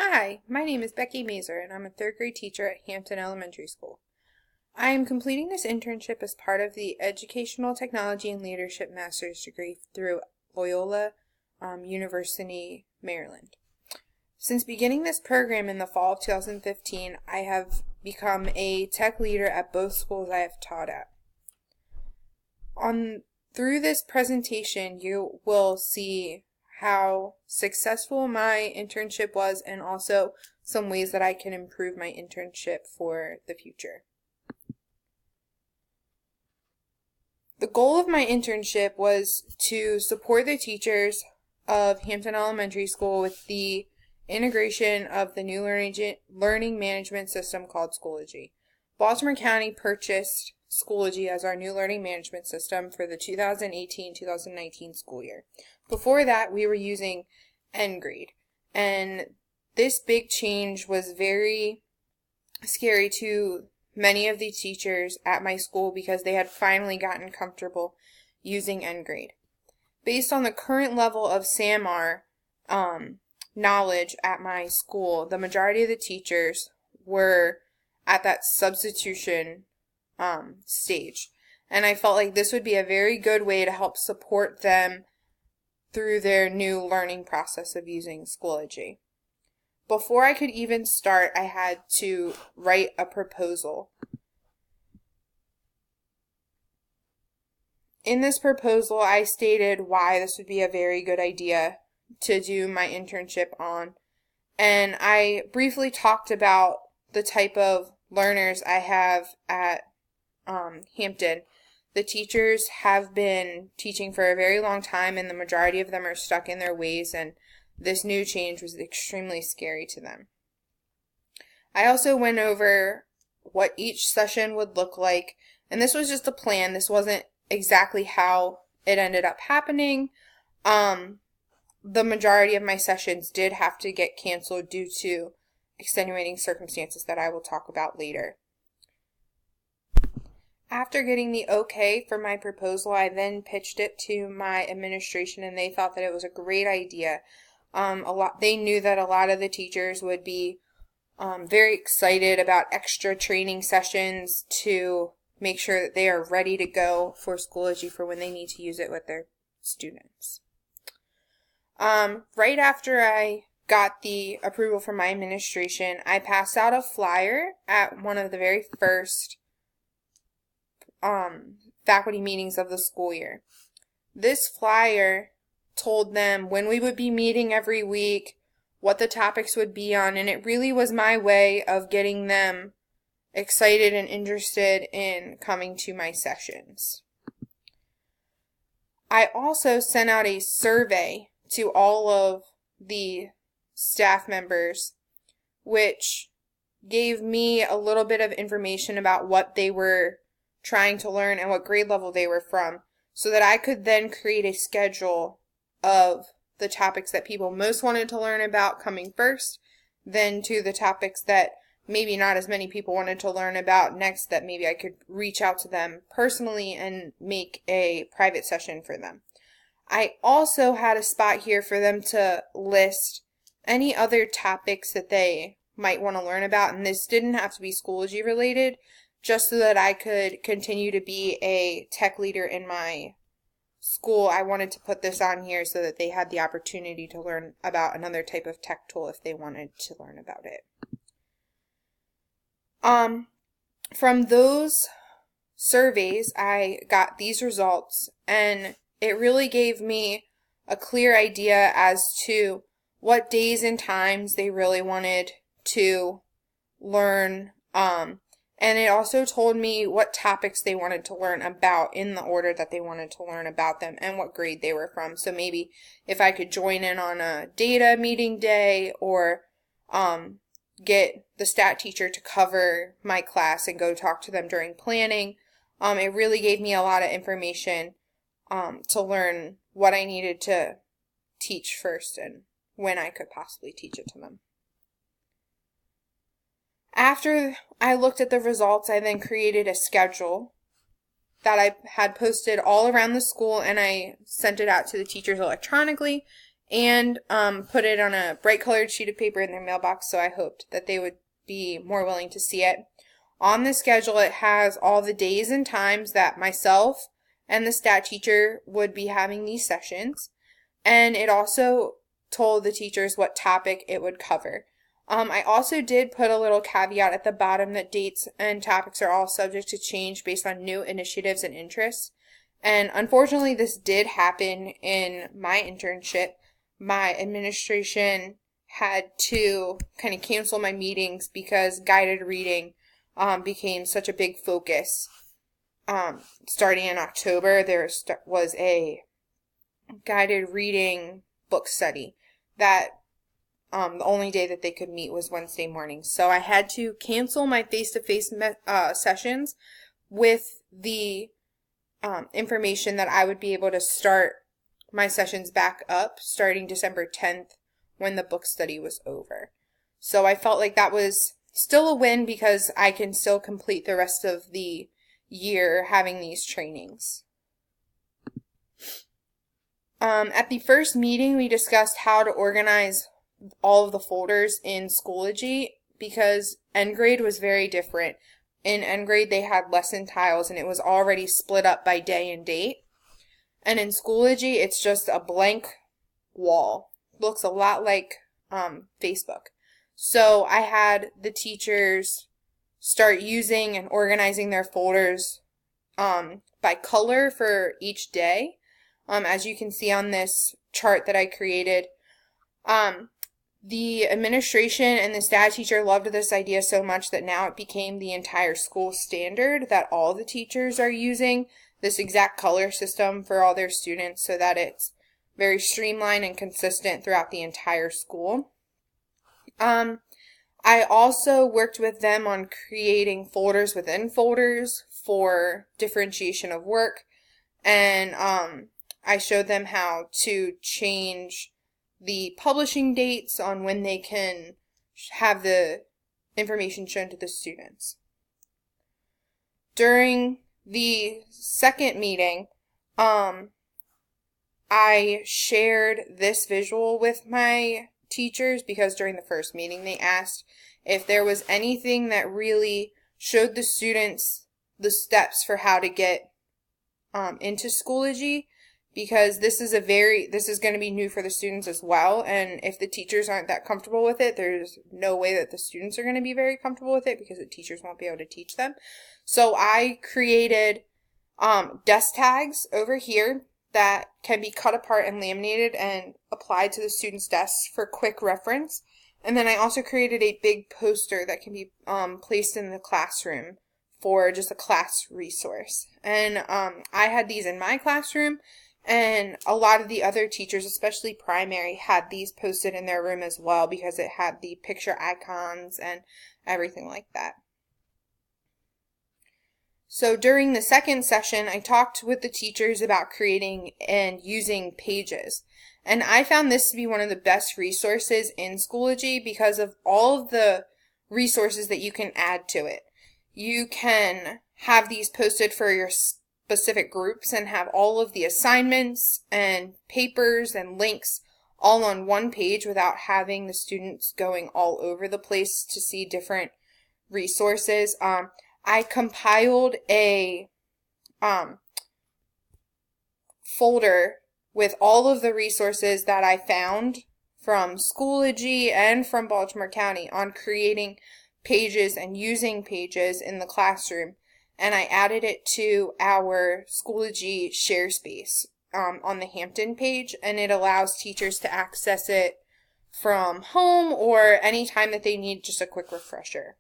Hi, my name is Becky Mazur, and I'm a third grade teacher at Hampton Elementary School. I am completing this internship as part of the Educational Technology and Leadership Master's degree through Loyola University, Maryland. Since beginning this program in the fall of 2015, I have become a tech leader at both schools I have taught at. Through this presentation, you will see how successful my internship was and also some ways that I can improve my internship for the future. The goal of my internship was to support the teachers of Hampton Elementary School with the integration of the new learning management system called Schoology. Baltimore County purchased Schoology as our new learning management system for the 2018-2019 school year. Before that, we were using NGrade, and this big change was very scary to many of the teachers at my school because they had finally gotten comfortable using NGrade. Based on the current level of SAMR knowledge at my school, the majority of the teachers were at that substitution stage. And I felt like this would be a very good way to help support them through their new learning process of using Schoology. Before I could even start, I had to write a proposal. In this proposal, I stated why this would be a very good idea to do my internship on. And I briefly talked about the type of learners I have at Hampton. The teachers have been teaching for a very long time, and the majority of them are stuck in their ways, and this new change was extremely scary to them. I also went over what each session would look like, and this was just a plan. This wasn't exactly how it ended up happening. The majority of my sessions did have to get canceled due to extenuating circumstances that I will talk about later. After getting the okay for my proposal, I then pitched it to my administration, and they thought that it was a great idea. They knew that a lot of the teachers would be very excited about extra training sessions to make sure that they are ready to go for Schoology for when they need to use it with their students. Right after I got the approval from my administration, I passed out a flyer at one of the very first faculty meetings of the school year. This flyer told them when we would be meeting every week, what the topics would be on, and it really was my way of getting them excited and interested in coming to my sessions. I also sent out a survey to all of the staff members, which gave me a little bit of information about what they were trying to learn and what grade level they were from, so that I could then create a schedule of the topics that people most wanted to learn about coming first, then to the topics that maybe not as many people wanted to learn about next, that maybe I could reach out to them personally and make a private session for them. I also had a spot here for them to list any other topics that they might want to learn about, and this didn't have to be Schoology related, just so that I could continue to be a tech leader in my school. I wanted to put this on here so that they had the opportunity to learn about another type of tech tool if they wanted to learn about it. From those surveys, I got these results, and it really gave me a clear idea as to what days and times they really wanted to learn, and it also told me what topics they wanted to learn about in the order that they wanted to learn about them and what grade they were from. So maybe if I could join in on a data meeting day or get the stat teacher to cover my class and go talk to them during planning. It really gave me a lot of information to learn what I needed to teach first and when I could possibly teach it to them. After I looked at the results, I then created a schedule that I had posted all around the school, and I sent it out to the teachers electronically and put it on a bright colored sheet of paper in their mailbox, so I hoped that they would be more willing to see it. On the schedule, it has all the days and times that myself and the stat teacher would be having these sessions, and it also told the teachers what topic it would cover. I also did put a little caveat at the bottom that dates and topics are all subject to change based on new initiatives and interests. And unfortunately, this did happen in my internship. My administration had to kind of cancel my meetings because guided reading became such a big focus. Starting in October, there was a guided reading book study that the only day that they could meet was Wednesday morning. So I had to cancel my face-to-face sessions with the information that I would be able to start my sessions back up starting December 10th when the book study was over. So I felt like that was still a win because I can still complete the rest of the year having these trainings. At the first meeting, we discussed how to organize all of the folders in Schoology because N grade was very different. In N grade, they had lesson tiles and it was already split up by day and date. And in Schoology, it's just a blank wall. Looks a lot like Facebook. So I had the teachers start using and organizing their folders by color for each day. As you can see on this chart that I created, the administration and the stat teacher loved this idea so much that now it became the entire school standard that all the teachers are using this exact color system for all their students so that it's very streamlined and consistent throughout the entire school. I also worked with them on creating folders within folders for differentiation of work, and I showed them how to change the publishing dates on when they can have the information shown to the students. During the second meeting, I shared this visual with my teachers because during the first meeting they asked if there was anything that really showed the students the steps for how to get into Schoology, because this is going to be new for the students as well, and if the teachers aren't that comfortable with it, there's no way that the students are going to be very comfortable with it because the teachers won't be able to teach them. So I created desk tags over here that can be cut apart and laminated and applied to the students' desks for quick reference. And then I also created a big poster that can be placed in the classroom for just a class resource. And I had these in my classroom, and a lot of the other teachers, especially primary, had these posted in their room as well because it had the picture icons and everything like that. So during the second session, I talked with the teachers about creating and using pages. And I found this to be one of the best resources in Schoology because of all of the resources that you can add to it. You can have these posted for your specific groups and have all of the assignments and papers and links all on one page without having the students going all over the place to see different resources. I compiled a folder with all of the resources that I found from Schoology and from Baltimore County on creating pages and using pages in the classroom, and I added it to our Schoology share space on the Hampton page, and it allows teachers to access it from home or anytime that they need just a quick refresher.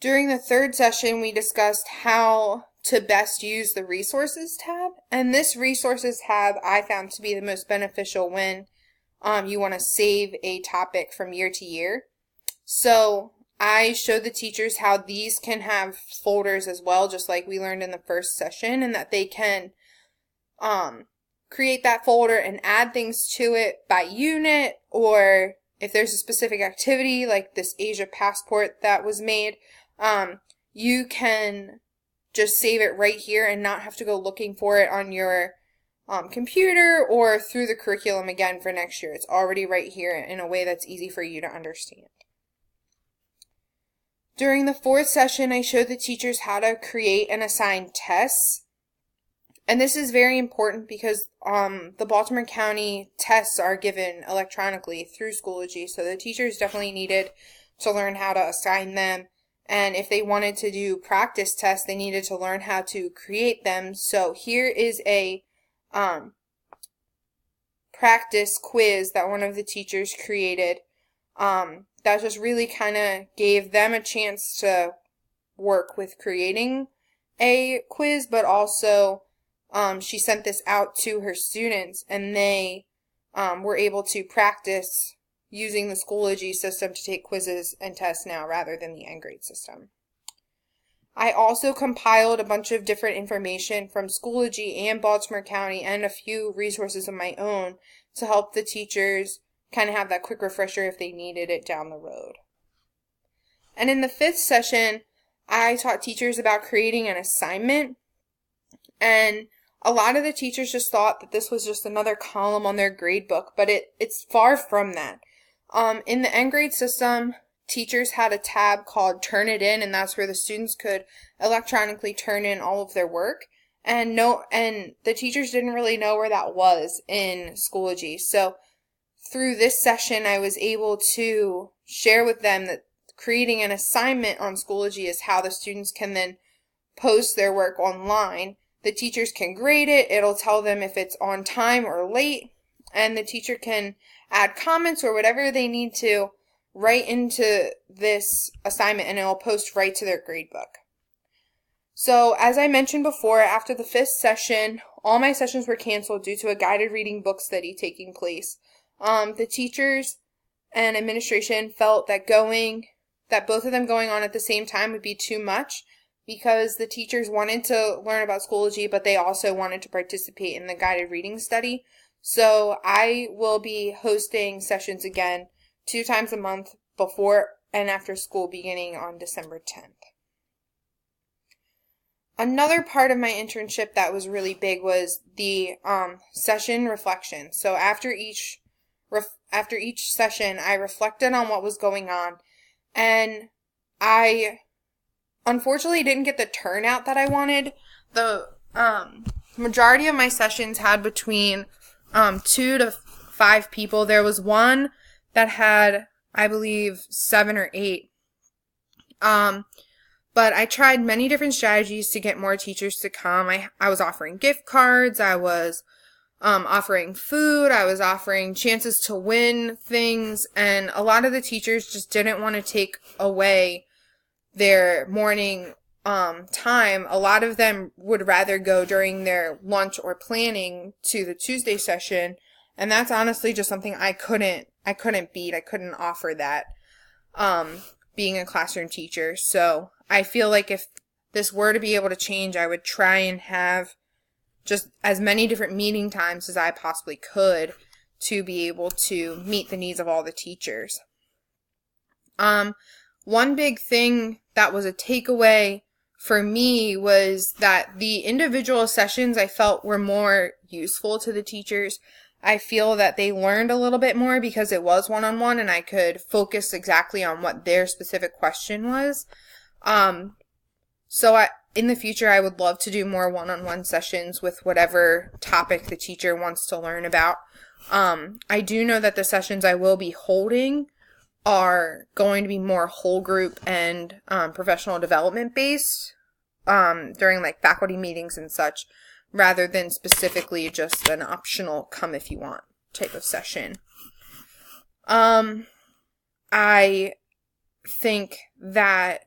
During the third session, we discussed how to best use the resources tab, and this resources tab I found to be the most beneficial when you want to save a topic from year to year. So I showed the teachers how these can have folders as well, just like we learned in the first session, and that they can create that folder and add things to it by unit, or if there's a specific activity like this Asia passport that was made, you can just save it right here and not have to go looking for it on your computer or through the curriculum again for next year. It's already right here in a way that's easy for you to understand. During the fourth session, I showed the teachers how to create and assign tests. And this is very important because the Baltimore County tests are given electronically through Schoology, so the teachers definitely needed to learn how to assign them. And if they wanted to do practice tests, they needed to learn how to create them. So here is a practice quiz that one of the teachers created that just really kind of gave them a chance to work with creating a quiz, but also she sent this out to her students, and they were able to practice using the Schoology system to take quizzes and tests now rather than the N-grade system. I also compiled a bunch of different information from Schoology and Baltimore County and a few resources of my own to help the teachers kind of have that quick refresher if they needed it down the road. And in the fifth session, I taught teachers about creating an assignment, and a lot of the teachers just thought that this was just another column on their grade book, but it's far from that. In the N-grade system, teachers had a tab called Turn It In, and that's where the students could electronically turn in all of their work. And the teachers didn't really know where that was in Schoology. So through this session, I was able to share with them that creating an assignment on Schoology is how the students can then post their work online. The teachers can grade it. It'll tell them if it's on time or late, and the teacher can add comments or whatever they need to right into this assignment, and it'll post right to their grade book. So as I mentioned before, after the fifth session, all my sessions were canceled due to a guided reading book study taking place. The teachers and administration felt that both of them going on at the same time would be too much, because the teachers wanted to learn about Schoology, but they also wanted to participate in the guided reading study. So I will be hosting sessions again 2 times a month before and after school beginning on December 10th. Another part of my internship that was really big was the session reflection. So after each session, I reflected on what was going on, and I unfortunately didn't get the turnout that I wanted. The majority of my sessions had between 2 to 5 people. There was one that had, I believe, 7 or 8. But I tried many different strategies to get more teachers to come. I was offering gift cards. I was offering food. I was offering chances to win things. And a lot of the teachers just didn't want to take away their morning time. A lot of them would rather go during their lunch or planning to the Tuesday session. And that's honestly just something I couldn't beat. I couldn't offer that, being a classroom teacher. So I feel like if this were to be able to change, I would try and have just as many different meeting times as I possibly could to be able to meet the needs of all the teachers. One big thing that was a takeaway for me was that the individual sessions I felt were more useful to the teachers. I feel that they learned a little bit more because it was one-on-one and I could focus exactly on what their specific question was. So in the future, I would love to do more one-on-one sessions with whatever topic the teacher wants to learn about. I do know that the sessions I will be holding are going to be more whole group and professional development based during like faculty meetings and such, rather than specifically just an optional come if you want type of session. I think that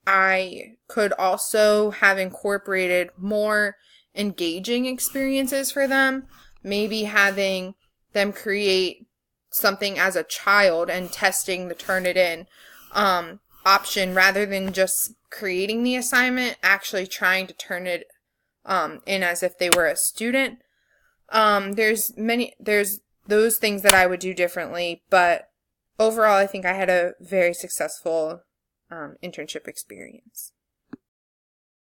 I could also have incorporated more engaging experiences for them, maybe having them create something as a child and testing the Turn It In option rather than just creating the assignment, actually trying to turn it in as if they were a student. There's those things that I would do differently, but overall I think I had a very successful internship experience.